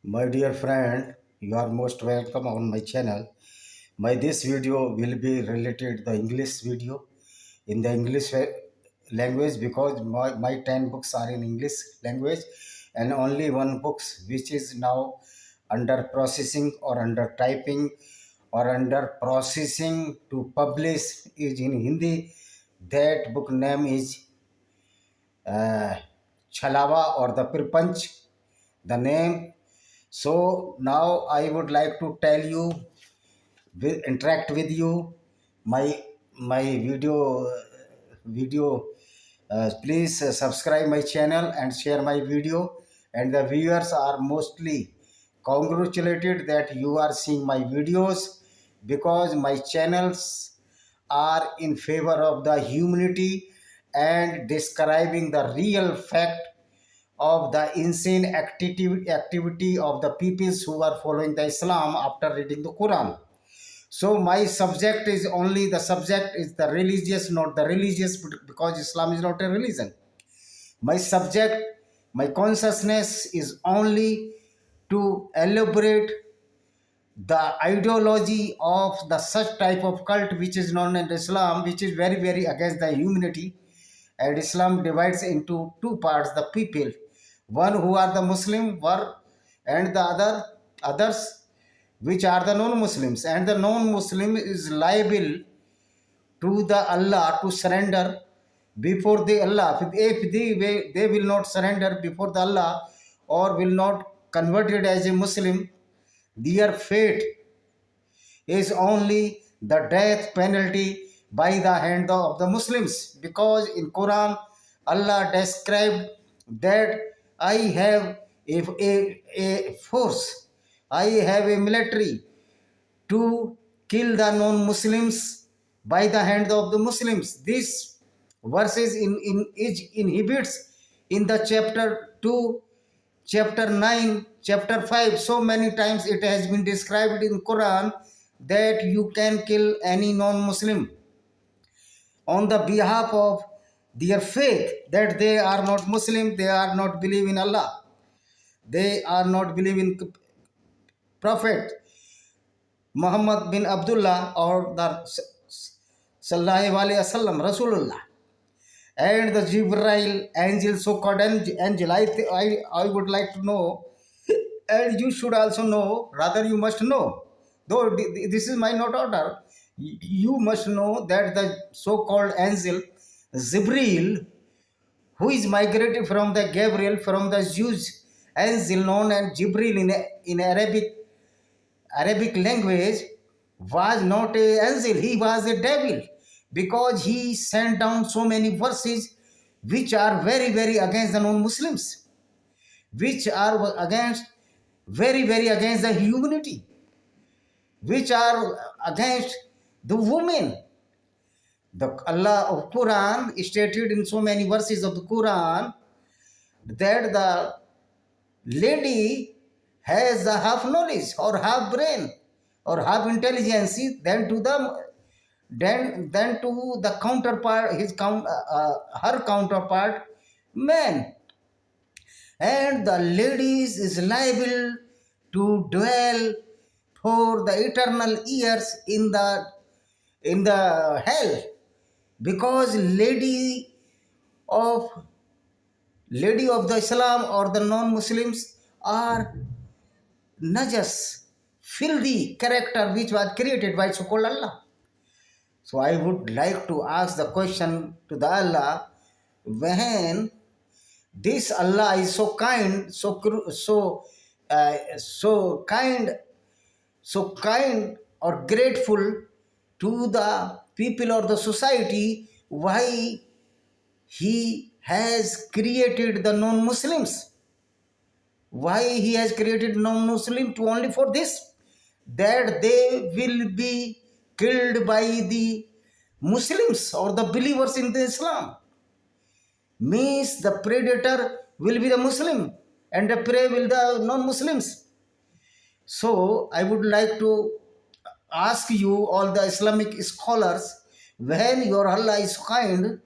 My dear friend, you are most welcome on my channel. My this video will be related the English video in the language because my 10 books are in English language and only one books which is now under processing or under typing or under processing to publish is in Hindi. That book name is uh, Chalawa or the Pirpanch, the name. So now I would like to tell you, interact with you, my video. Please subscribe my channel and share my video. And the viewers are mostly congratulated that you are seeing my videos because my channels are in favor of the humanity and describing the real fact of the insane activity of the peoples who are following the Islam after reading the Quran. So my subject is only the subject is the religious, not the religious, because Islam is not a religion. My subject, my consciousness is only to elaborate the ideology of the such type of cult which is known as Islam, which is very, very against the humanity. And Islam divides into two parts: the people, one who are the Muslim, were, and the others which are the non-Muslims. And the non-Muslim is liable to the Allah to surrender before the Allah. If they will not surrender before the Allah or will not converted as a Muslim, their fate is only the death penalty by the hand of the Muslims, because in Quran Allah described that I have a force, I have a military to kill the non-Muslims by the hand of the Muslims. This verses inhibits in the chapter 2, chapter 9, chapter 5. So many times it has been described in Quran that you can kill any non-Muslim on the behalf of their faith, that they are not Muslim, they are not believe in Allah, they are not believe in Prophet Muhammad bin Abdullah or the Sallallahu Alaihi Wasallam Rasulullah. And the Jibrail angel, so called angel, I would like to know, and you should also know, rather you must know, though this is my not order, you must know that the so called angel Jibril, who is migrated from the Gabriel, from the Jews angel known as Jibril in Arabic language, was not a angel, he was a devil, because he sent down so many verses which are very, very against the non-Muslims, which are against, very, very against the humanity, which are against the women. The Allah of Quran stated in so many verses of the Quran that the lady has a half knowledge or half brain or half intelligence than to the counterpart, her counterpart man. And the ladies is liable to dwell for the eternal years in the hell, because of lady of the Islam or the non-Muslims are najas, filthy character which was created by so-called Allah. So I would like to ask the question to the Allah, when this Allah is so kind, so kind, so kind or grateful to the people or the society, why he has created the non-Muslims? Why he has created non-Muslim to only for this, that they will be killed by the Muslims or the believers in the Islam? Means the predator will be the Muslim and the prey will the non-Muslims. So I would like to ask you, all the Islamic scholars, when your Allah is kind,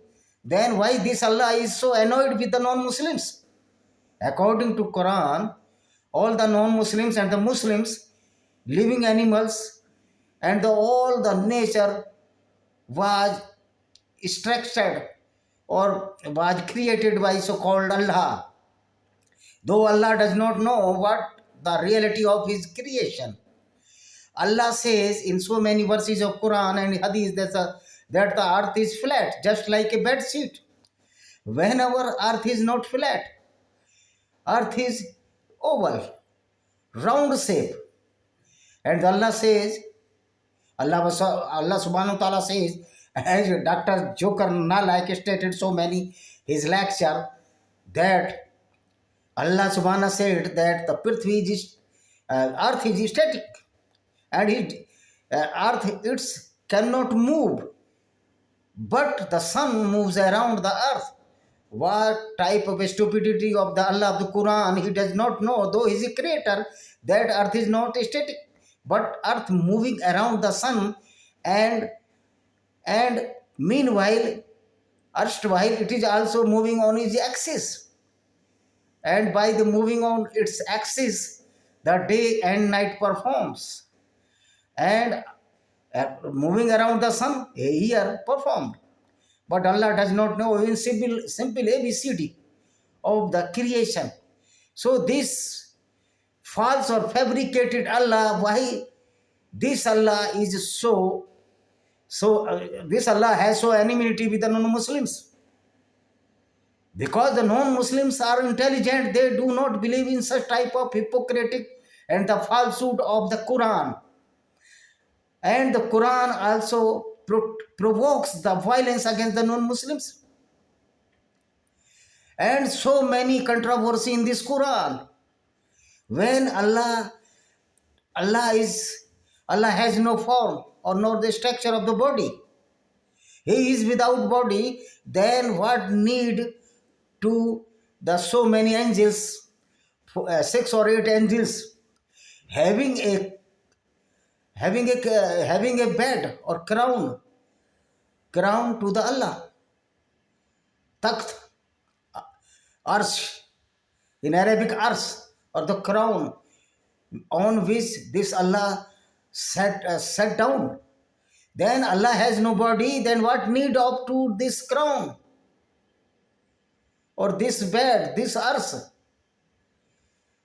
then why this Allah is so annoyed with the non-Muslims? According to Quran, all the non-Muslims and the Muslims, living animals, and all the nature was structured or was created by so-called Allah, though Allah does not know what the reality of his creation. Allah says in so many verses of Quran and Hadith that the earth is flat, just like a bed sheet. Whenever earth is not flat, earth is oval, round shape. And Allah says, Allah subhanahu wa ta'ala says, as Dr. Joker Nalaik stated so many his lecture, that Allah subhanahu said that the Prithvi is, earth is static, and earth it's cannot move, but the sun moves around the earth. What type of stupidity of the Allah of the Quran? He does not know, though he is a creator, that earth is not static, but earth moving around the sun, and meanwhile, erstwhile it is also moving on its axis, and by the moving on its axis, the day and night performs, and moving around the sun, a year performed. But Allah does not know in simple ABCD of the creation. So this false or fabricated Allah, why this Allah is this Allah has so enmity with the non-Muslims? Because the non-Muslims are intelligent, they do not believe in such type of hypocritic and the falsehood of the Quran. And the Quran also provokes the violence against the non-Muslims. And so many controversy in this Quran. When Allah has no form or nor the structure of the body. He is without body, then what need to the so many angels, 6 or 8 angels, having a bed or crown to the Allah, takht, arsh, in Arabic arsh, or the crown on which this Allah sat down. Then Allah has no body, then what need of to this crown or this bed, this arsh?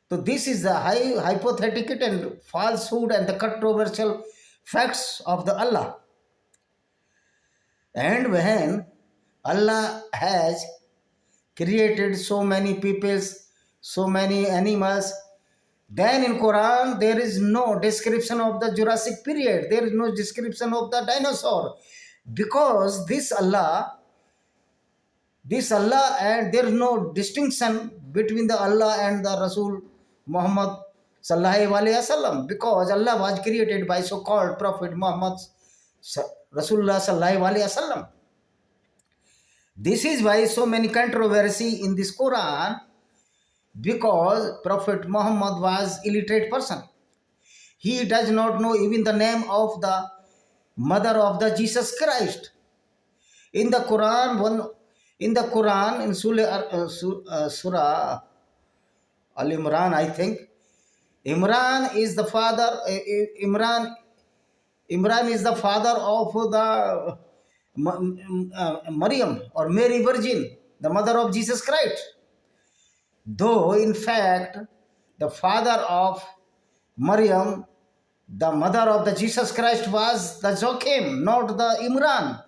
So this is the hypothetical and falsehood and the controversial facts of the Allah. And when Allah has created so many peoples, so many animals, then in Quran there is no description of the Jurassic period. There is no description of the dinosaur, because this Allah, and there is no distinction between the Allah and the Rasul Muhammad sallallahu alaihi wasallam, because Allah was created by so-called Prophet Muhammad Rasulullah sallallahu alaihi wasallam. This is why so many controversy in this Quran, because Prophet Muhammad was illiterate person. He does not know even the name of the mother of the Jesus Christ. In the Quran, in Surah Al-Imran, I think, Imran is the father. Imran is the father of the Maryam or Mary Virgin, the mother of Jesus Christ. Though in fact the father of Maryam, the mother of the Jesus Christ, was the Joachim, not the Imran.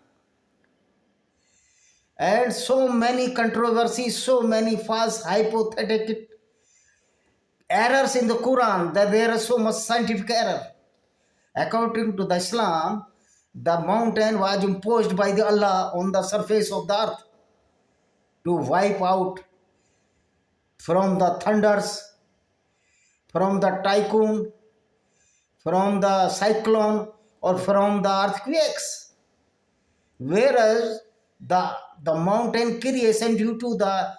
And so many controversies, so many false hypothetical errors in the Quran, that there is so much scientific error. According to the Islam, the mountain was imposed by the Allah on the surface of the earth to wipe out from the thunders, from the typhoon, from the cyclone, or from the earthquakes. Whereas the mountain creation due to the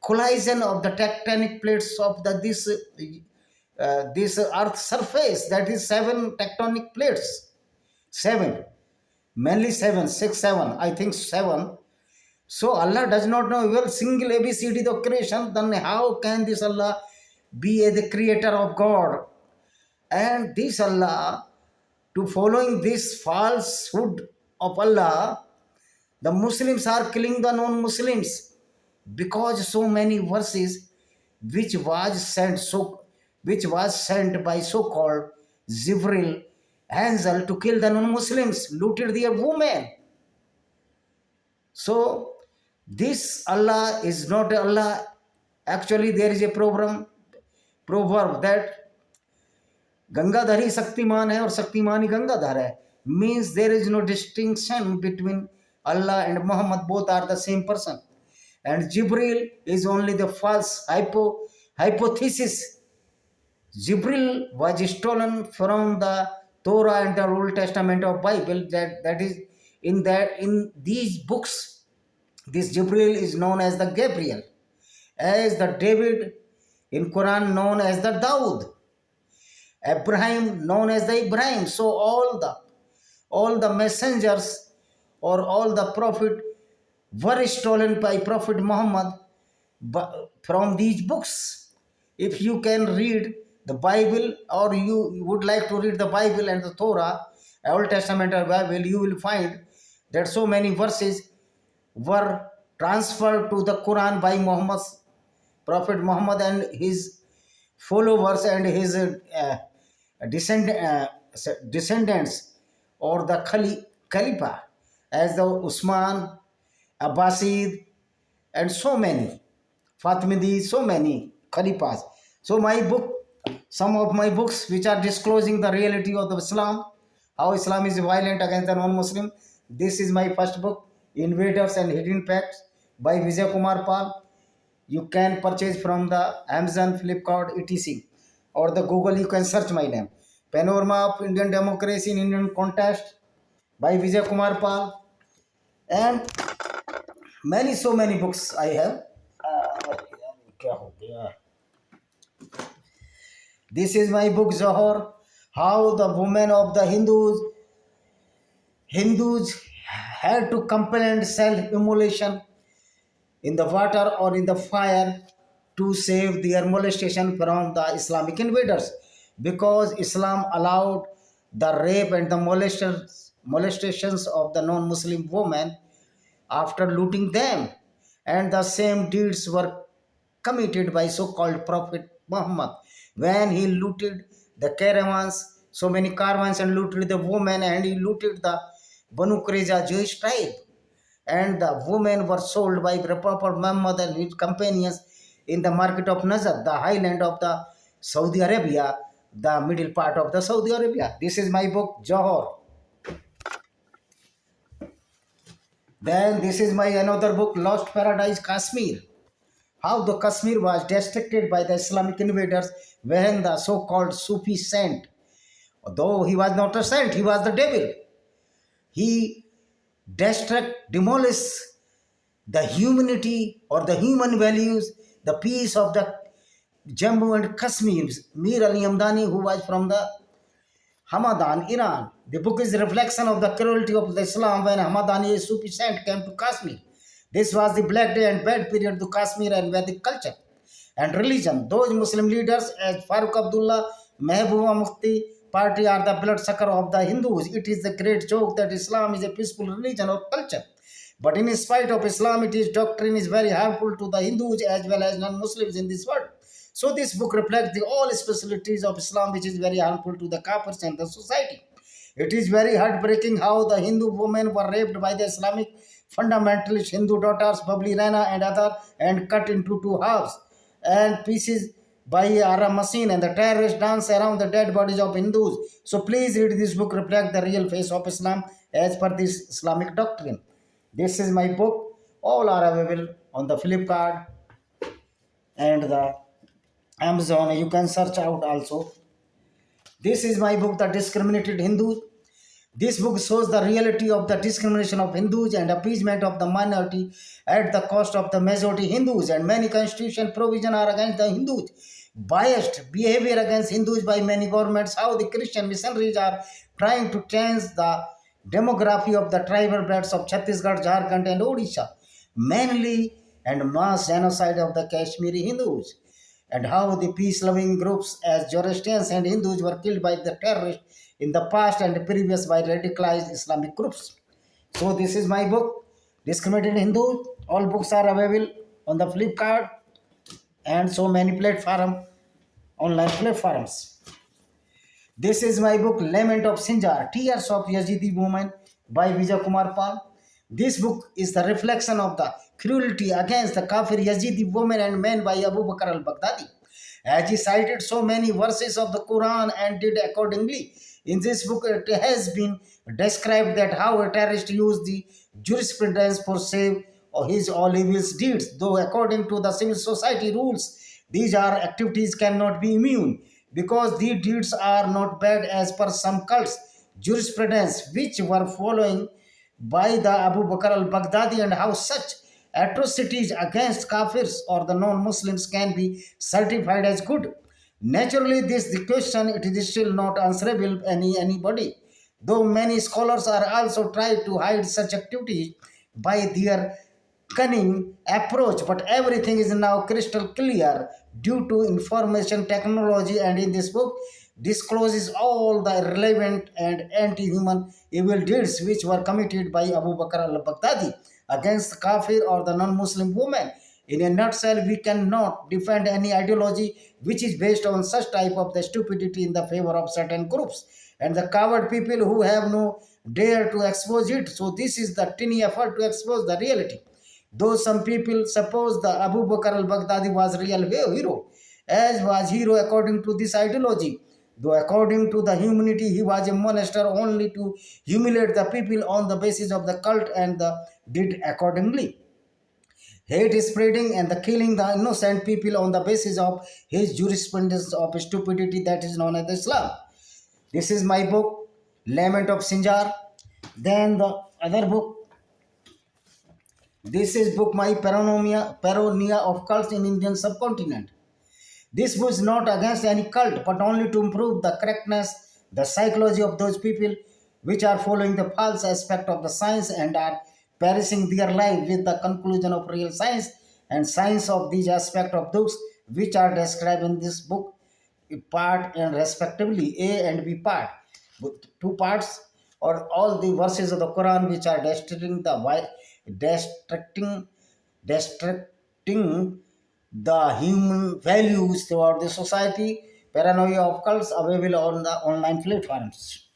collision of the tectonic plates of this earth surface, that is 7 tectonic plates, 7, mainly 7, 6, 7, I think 7. So Allah does not know even single ABCD the creation, then how can this Allah be the creator of God. And this Allah, to following this falsehood of Allah, the Muslims are killing the non-Muslims because so many verses which was sent by so-called Jibril angel to kill the non-Muslims, looted their women. So this Allah is not Allah. Actually, there is a proverb that Gangadhar ही शक्तिमान है और शक्तिमान ही गंगाधर है. Means there is no distinction between Allah and Muhammad. Both are the same person. And Jibril is only the false hypothesis. Jibril was stolen from the Torah and the Old Testament of Bible. That is in these books. This Jibril is known as the Gabriel, as the David in Quran known as the Daud, Abraham known as the Ibrahim. So all the messengers or all the prophet were stolen by Prophet Muhammad from these books. If you can read the Bible, or you would like to read the Bible and the Torah, Old Testament or Bible, you will find that so many verses were transferred to the Quran by Prophet Muhammad and his followers and his descendants, or the Khalifa, as the Usman, Abbasid, and so many Fatimidi, so many Khalifas. So some of my books which are disclosing the reality of the Islam, how Islam is violent against the non-Muslim. This is my first book, Invaders and Hidden Facts by Vijay Kumar Pal. You can purchase from the Amazon, Flipkart, etc. or the Google. You can search my name. Panorama of Indian Democracy in Indian Context by Vijay Kumar Pal, and so many books I have. This is my book Zohar, how the women of the Hindus had to compel self-immolation in the water or in the fire to save their molestation from the Islamic invaders, because Islam allowed the rape and the molestations of the non-Muslim women after looting them, and the same deeds were committed by so-called Prophet Muhammad when he looted the caravans, so many caravans, and looted the women, and he looted the Banu Qurayza Jewish tribe, and the women were sold by the Prophet Muhammad and his companions in the market of Najd, the highland of the Saudi Arabia, the middle part of the Saudi Arabia. This is my book Johor. Then this is my another book, Lost Paradise Kashmir, how the Kashmir was destructed by the Islamic invaders when the so-called Sufi saint, though he was not a saint, he was the devil, he demolished the humanity or the human values, the peace of the Jammu and Kashmir. Mir Ali Hamdani, who was from the Hamadan, Iran. The book is a reflection of the cruelty of the Islam when Hamadani, a Sufi saint, came to Kashmir. This was the black day and bad period to Kashmir and Vedic culture and religion. Those Muslim leaders as Farooq Abdullah, Mehbooba Mufti party are the bloodsucker of the Hindus. It is a great joke that Islam is a peaceful religion or culture. But in spite of Islam, its doctrine is very harmful to the Hindus as well as non-Muslims in this world. So this book reflects all specialties of Islam, which is very harmful to the Kafirs and the society. It is very heartbreaking how the Hindu women were raped by the Islamic fundamentalist Hindu daughters, Babli Rana and other, and cut into two halves and pieces by a Aram machine, and the terrorists dance around the dead bodies of Hindus. So please read this book, reflect the real face of Islam as per this Islamic doctrine. This is my book. All are available on the Flipkart and the Amazon. You can search out also. This is my book, The Discriminated Hindus. This book shows the reality of the discrimination of Hindus and appeasement of the minority at the cost of the majority Hindus, and many constitutional provisions are against the Hindus. Biased behavior against Hindus by many governments, how the Christian missionaries are trying to change the demography of the tribal belts of Chhattisgarh, Jharkhand and Odisha, mainly, and mass genocide of the Kashmiri Hindus. and how the peace-loving groups as Zoroastrians and Hindus were killed by the terrorists in the past and previous by radicalized Islamic groups. So this is my book, Discriminated Hindu. All books are available on the Flipkart and so many online platforms. This is my book, Lament of Sinjar, Tears of Yazidi Woman by Vijay Kumar Pal. This book is the reflection of the cruelty against the Kafir Yazidi women and men by Abu Bakr al-Baghdadi. As he cited so many verses of the Quran and did accordingly, in this book it has been described that how a terrorist used the jurisprudence for save his all evil deeds, though according to the civil society rules, these are activities cannot be immune because these deeds are not bad as per some cults jurisprudence which were following by the Abu Bakr al-Baghdadi, and how such atrocities against Kafirs or the non-Muslims can be certified as good. Naturally, this the question it is still not answerable anybody. Though many scholars are also trying to hide such activities by their cunning approach, but everything is now crystal clear due to information technology, and in this book discloses all the relevant and anti-human evil deeds which were committed by Abu Bakr al-Baghdadi against Kafir or the non-Muslim woman. In a nutshell, we cannot defend any ideology which is based on such type of the stupidity in the favor of certain groups and the coward people who have no dare to expose it. So this is the tiny effort to expose the reality. Though some people suppose the Abu Bakr al-Baghdadi was real hero, as was hero according to this ideology. Though according to the humanity, he was a monster only to humiliate the people on the basis of the cult and did accordingly. Hate is spreading and the killing the innocent people on the basis of his jurisprudence of stupidity that is known as Islam. This is my book, Lament of Sinjar. Then the other book, this is book my Paronia of Cults in Indian subcontinent. This was not against any cult, but only to improve the correctness, the psychology of those people which are following the false aspect of the science and are perishing their life with the conclusion of real science and science of these aspects of those which are described in this book, part and respectively A and B part. Two parts or all the verses of the Quran which are destructing destructing the human values throughout the society, paranoia of cults available on the online platforms.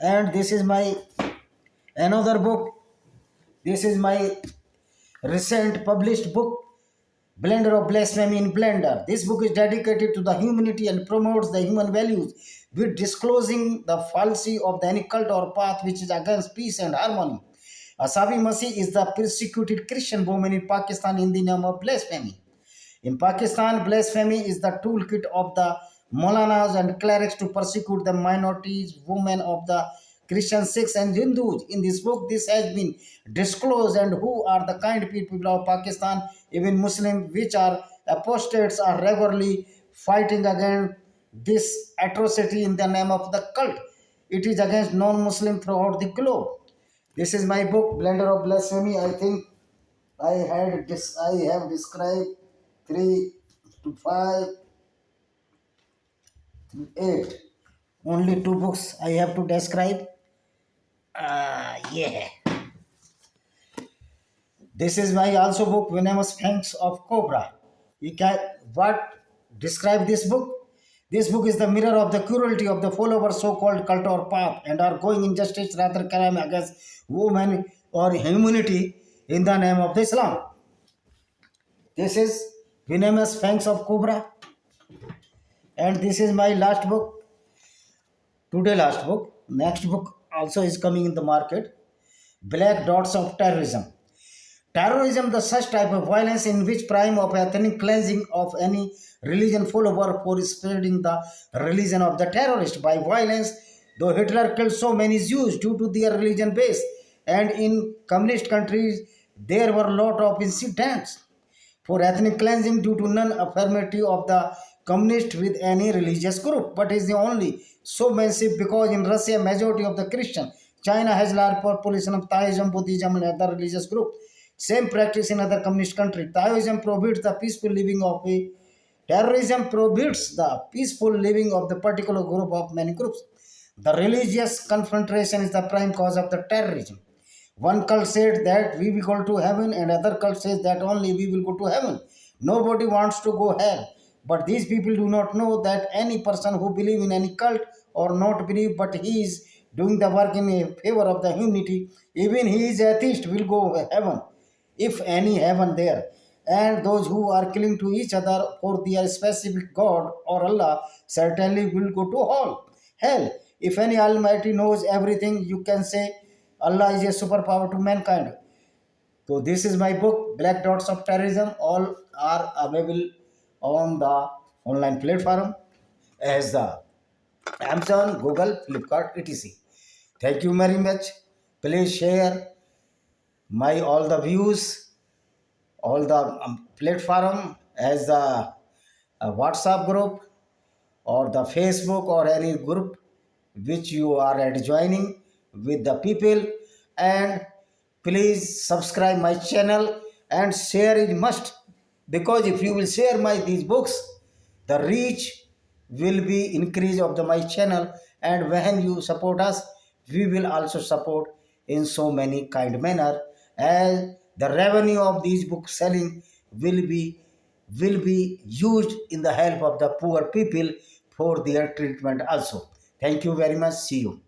And this is my another book. This is my recent published book, Blender of Blasphemy in Blender. This book is dedicated to the humanity and promotes the human values with disclosing the fallacy of the any cult or path which is against peace and harmony. Asabi Masih is the persecuted Christian woman in Pakistan in the name of blasphemy. In Pakistan, blasphemy is the toolkit of the Maulanas and clerics to persecute the minorities, women of the Christian, Sikhs and Hindus. In this book, this has been disclosed and who are the kind people of Pakistan, even Muslims, which are apostates, are regularly fighting against this atrocity in the name of the cult. It is against non-Muslim throughout the globe. This is my book, Blender of Blasphemy. I think I have described 3 to 5 to 8. Only 2 books I have to describe. Yeah. This is my also book, Venomous Fangs of Cobra. You can what describe this book? This book is the mirror of the cruelty of the followers so-called cult or path and are going injustice rather crime against women or humanity in the name of Islam. This is Venomous Fangs of Cobra. And this is my last book, today last book. Next book also is coming in the market, Black Dots of Terrorism. Terrorism, the such type of violence in which crime of ethnic cleansing of any religion follower for spreading the religion of the terrorist by violence. Though Hitler killed so many Jews due to their religion base, and in communist countries there were a lot of incidents for ethnic cleansing due to non-affirmative of the communist with any religious group, but is the only so massive because in Russia majority of the Christian, China has large population of Taoism, Buddhism and other religious groups. Same practice in other communist countries. Taoism prohibits the peaceful living of a Terrorism prohibits the peaceful living of the particular group of many groups. The religious confrontation is the prime cause of the terrorism. One cult said that we will go to heaven, and other cult says that only we will go to heaven. Nobody wants to go hell. But these people do not know that any person who believe in any cult or not believe, but he is doing the work in favor of the humanity, even he is atheist, will go heaven, if any heaven there. And those who are killing to each other for their specific God or Allah certainly will go to hell. If any Almighty knows everything, you can say Allah is a superpower to mankind. So this is my book, Black Dots of Terrorism. All are available on the online platform as the Amazon, Google, Flipkart, etc. Thank you very much. Please share my all the views, all the platform as the WhatsApp group or the Facebook or any group which you are adjoining with the people, and please subscribe my channel and share it must, because if you will share my these books, the reach will be increase of the my channel, and when you support us, we will also support in so many kind manner, as the revenue of these book selling will be used in the help of the poor people for their treatment also. Thank you very much. See you.